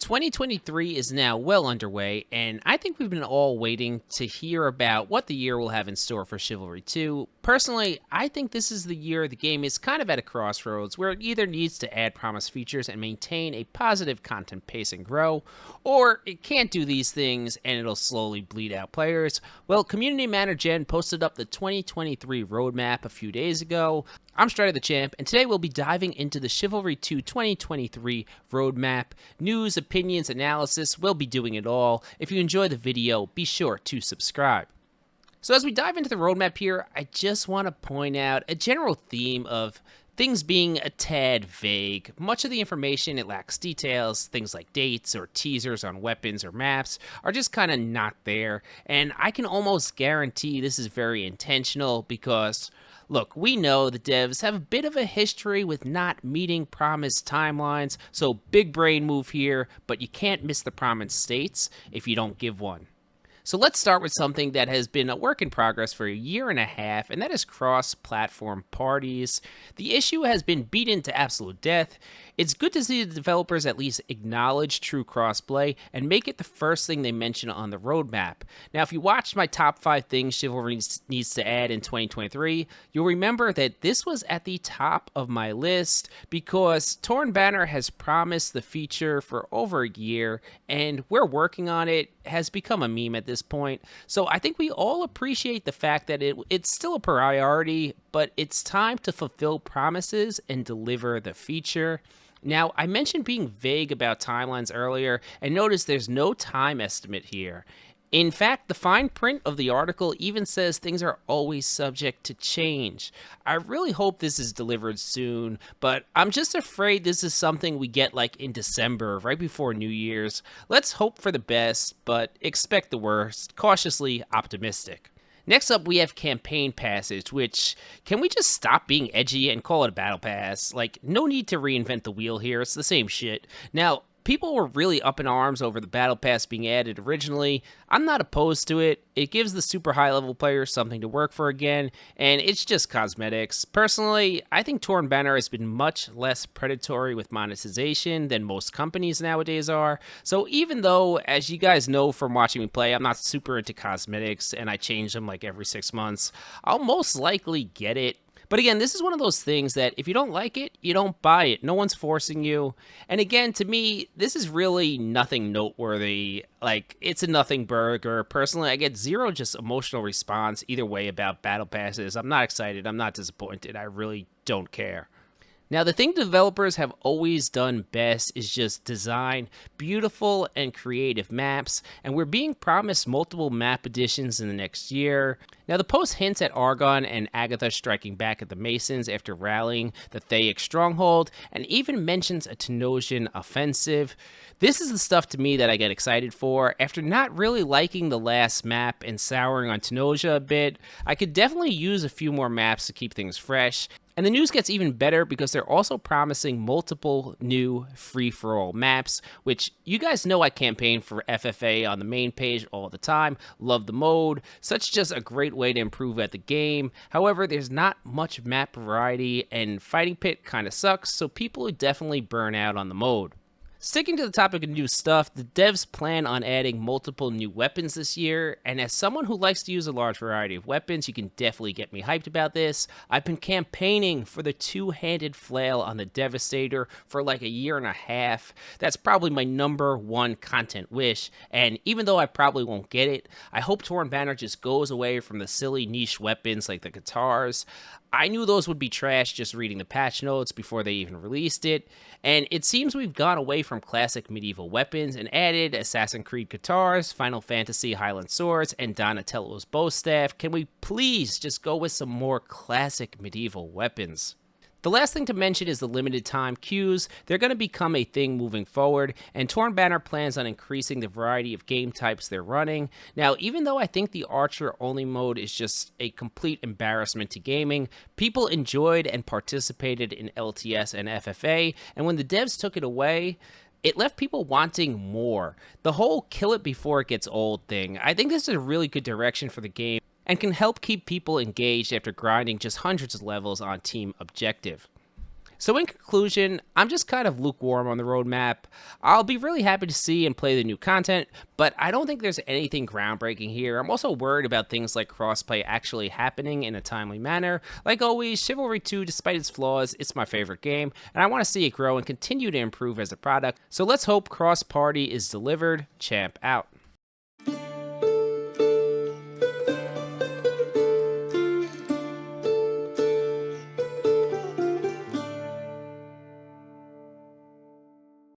2023 is now well underway, and I think we've been all waiting to hear about what the year will have in store for Chivalry 2. Personally, I think this is the year the game is kind of at a crossroads where it either needs to add promised features and maintain a positive content pace and grow, or it can't do these things and it'll slowly bleed out players. Well, Community Manager Jen posted up the 2023 roadmap a few days ago. I'm Strider the Champ, and today we'll be diving into the Chivalry 2 2023 roadmap. News, opinions, analysis, we'll be doing it all. If you enjoy the video, be sure to subscribe. So as we dive into the roadmap here, I just want to point out a general theme of things being a tad vague. Much of the information, it lacks details. Things like dates or teasers on weapons or maps are just kind of not there. And I can almost guarantee this is very intentional because, look, we know the devs have a bit of a history with not meeting promised timelines, so big brain move here, but you can't miss the promised states if you don't give one. So let's start with something that has been a work in progress for a year and a half, and that is cross-platform parties. The issue has been beaten to absolute death. It's good to see the developers at least acknowledge true crossplay and make it the first thing they mention on the roadmap. Now, if you watched my top 5 things Chivalry needs to add in 2023, you'll remember that this was at the top of my list because Torn Banner has promised the feature for over a year, and we're working on it. Has become a meme at this point. So I think we all appreciate the fact that it's still a priority, but it's time to fulfill promises and deliver the feature. Now, I mentioned being vague about timelines earlier, and notice there's no time estimate here. In fact, the fine print of the article even says things are always subject to change. I really hope this is delivered soon, but I'm just afraid this is something we get like in December, right before New Year's. Let's hope for the best, but expect the worst. Cautiously optimistic. Next up, we have Campaign Passage, which, can we just stop being edgy and call it a Battle Pass? Like, no need to reinvent the wheel here, it's the same shit. Now, people were really up in arms over the Battle Pass being added originally. I'm not opposed to it. It gives the super high-level players something to work for again, and it's just cosmetics. Personally, I think Torn Banner has been much less predatory with monetization than most companies nowadays are. So even though, as you guys know from watching me play, I'm not super into cosmetics, and I change them like every 6 months, I'll most likely get it. But again, this is one of those things that if you don't like it, you don't buy it. No one's forcing you. And again, to me, this is really nothing noteworthy. Like, it's a nothing burger. Personally, I get zero just emotional response either way about battle passes. I'm not excited. I'm not disappointed. I really don't care. Now, the thing developers have always done best is just design beautiful and creative maps, and we're being promised multiple map additions in the next year. Now, the post hints at Argon and Agatha striking back at the Masons after rallying the Thaic stronghold, and even mentions a Tenosian offensive. This is the stuff to me that I get excited for. After not really liking the last map and souring on Tenosia a bit, I could definitely use a few more maps to keep things fresh. And the news gets even better because they're also promising multiple new free-for-all maps, which you guys know I campaign for FFA on the main page all the time. Love the mode. Such just a great way to improve at the game. However, there's not much map variety, and Fighting Pit kind of sucks, so people definitely burn out on the mode. Sticking to the topic of new stuff, the devs plan on adding multiple new weapons this year, and as someone who likes to use a large variety of weapons, you can definitely get me hyped about this. I've been campaigning for the two-handed flail on the Devastator for like a year and a half. That's probably my #1 content wish, and even though I probably won't get it, I hope Torn Banner just goes away from the silly niche weapons like the guitars. I knew those would be trash just reading the patch notes before they even released it, and it seems we've gone away from classic medieval weapons and added Assassin's Creed guitars, Final Fantasy Highland swords, and Donatello's bow staff. Can we please just go with some more classic medieval weapons? The last thing to mention is the limited time queues. They're going to become a thing moving forward, and Torn Banner plans on increasing the variety of game types they're running. Now, even though I think the Archer-only mode is just a complete embarrassment to gaming, people enjoyed and participated in LTS and FFA, and when the devs took it away, it left people wanting more. The whole kill it before it gets old thing, I think this is a really good direction for the game, and can help keep people engaged after grinding just hundreds of levels on Team Objective. So in conclusion, I'm just kind of lukewarm on the roadmap. I'll be really happy to see and play the new content, but I don't think there's anything groundbreaking here. I'm also worried about things like crossplay actually happening in a timely manner. Like always, Chivalry 2, despite its flaws, it's my favorite game, and I want to see it grow and continue to improve as a product. So let's hope cross-party is delivered. Champ out.